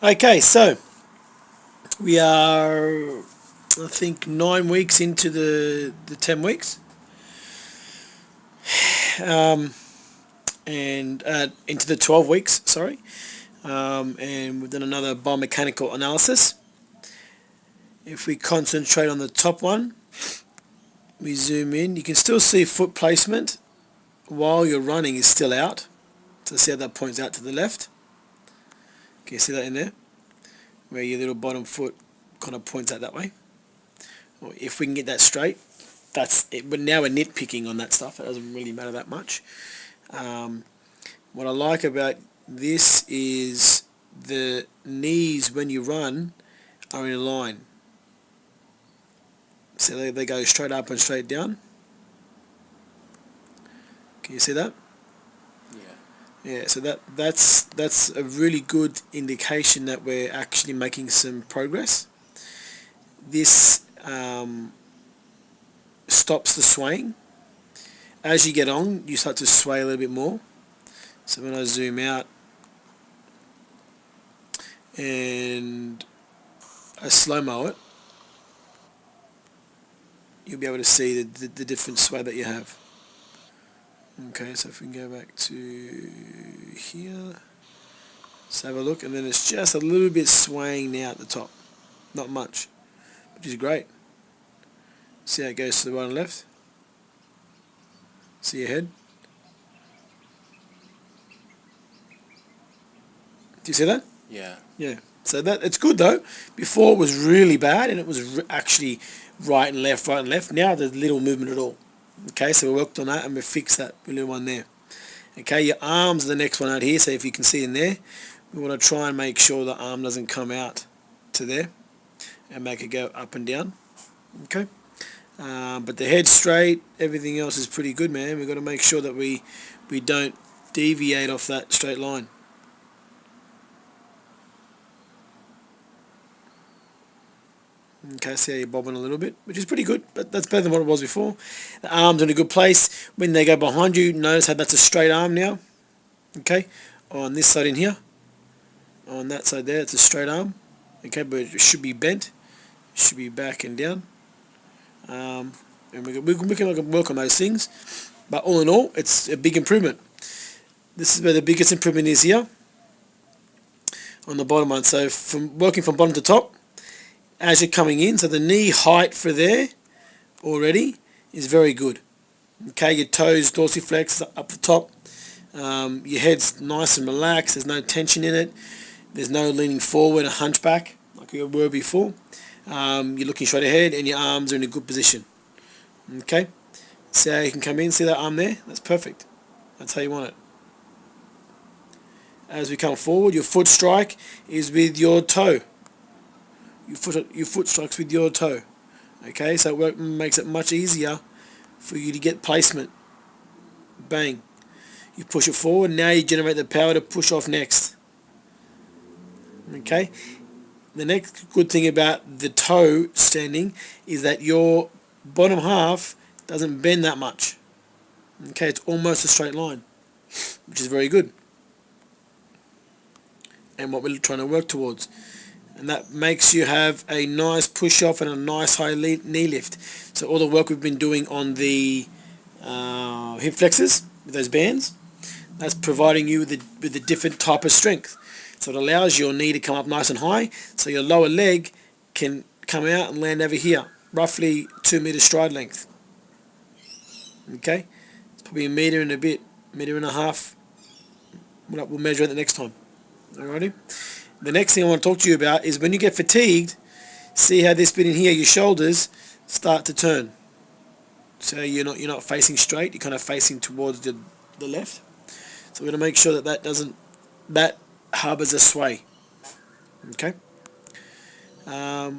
Okay, so we are, I think, 9 weeks into the 10 weeks, um, and into the 12 weeks. Sorry, and we've done another biomechanical analysis. If we concentrate on the top one, we zoom in. You can still see foot placement while you're running is still out. So see how that points out to the left. Can you see that in there? Where your little bottom foot kind of points out that way. Well, if we can get that straight, that's it. But now we're nitpicking on that stuff. It doesn't really matter that much. Um, what I like about this is the knees when you run are in a line. So they go straight up and straight down. Can you see that? Yeah, so that's a really good indication that we're actually making some progress. This stops the swaying. As you get on, you start to sway a little bit more. So when I zoom out and I slow-mo it, you'll be able to see the different sway that you have. Okay, so if we can go back to here, let's have a look, and then it's just a little bit swaying now at the top. Not much, which is great. See how it goes to the right and left? See your head? Do you see that? Yeah. Yeah. So that it's good though. Before it was really bad and it was actually right and left, right and left. Now there's little movement at all. Okay, so we worked on that and we fixed that little one there. Okay, your arms are the next one out here. So if you can see in there, we want to try and make sure the arm doesn't come out to there and make it go up and down. Okay. But the head's straight, everything else is pretty good, man. We've got to make sure that we don't deviate off that straight line. Okay, see how you're bobbing a little bit, which is pretty good, but that's better than what it was before. The arm's in a good place. When they go behind you, notice how that's a straight arm now. Okay, on this side in here, on that side there, it's a straight arm. Okay, but it should be bent. It should be back and down. And we can work on those things. But all in all, it's a big improvement. This is where the biggest improvement is here, on the bottom one. So from working from bottom to top, as you're coming in, so the knee height for there already is very good. Okay, your toes dorsiflex up the top. Your head's nice and relaxed. There's no tension in it. There's no leaning forward, a hunchback like you were before. You're looking straight ahead, and your arms are in a good position. Okay, see how you can come in. See that arm there? That's perfect. That's how you want it. As we come forward, your foot strike is with your toe. Your foot strikes with your toe. Okay, so it makes it much easier for you to get placement. Bang. You push it forward, now you generate the power to push off next. Okay, the next good thing about the toe standing is that your bottom half doesn't bend that much. Okay, it's almost a straight line, which is very good, and what we're trying to work towards. And that makes you have a nice push off and a nice high knee lift. So all the work we've been doing on the hip flexors with those bands, that's providing you with a different type of strength. So it allows your knee to come up nice and high, so your lower leg can come out and land over here, roughly 2 meter stride length. Okay, it's probably a meter and a bit, meter and a half. We'll measure it the next time. Alrighty. The next thing I want to talk to you about is when you get fatigued, see how this bit in here, your shoulders, start to turn. So you're not facing straight, you're kind of facing towards the left. So we're going to make sure that harbors a sway. Okay. So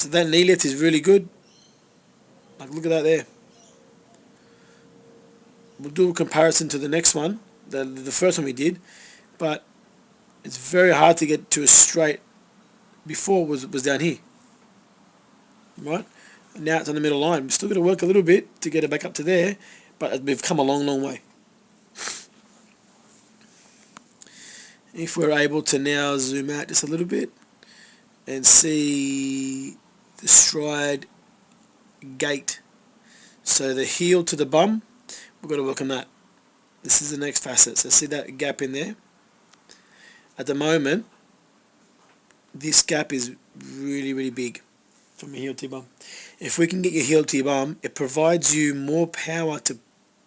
that knee lift is really good. Like, look at that there. We'll do a comparison to the next one, the first one we did, but it's very hard to get to a straight. Before was down here, right? And now it's on the middle line. We've still got to work a little bit to get it back up to there, but we've come a long, long way. If we're able to now zoom out just a little bit and see the stride gait. So the heel to the bum, we've got to work on that. This is the next facet. So see that gap in there? At the moment, this gap is really, really big from your heel to your bum. If we can get your heel to your bum, it provides you more power to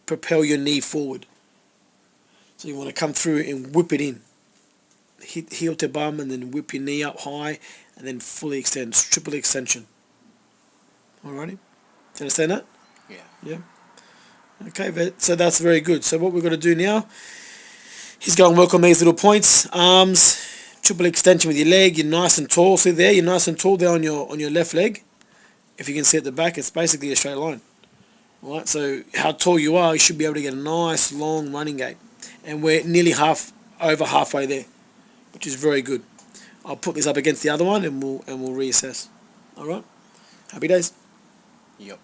propel your knee forward. So you want to come through and whip it in. Hit heel to bum and then whip your knee up high and then fully extend. It's triple extension. Alrighty? Do you understand that? Yeah. Yeah? Okay, so that's very good. So what we've got to do now is go and work on these little points. Arms, triple extension with your leg. You're nice and tall. See there? You're nice and tall there on your left leg. If you can see at the back, it's basically a straight line. Alright, so how tall you are, you should be able to get a nice long running gait. And we're nearly over halfway there, which is very good. I'll put this up against the other one and we'll reassess. Alright? Happy days. Yep.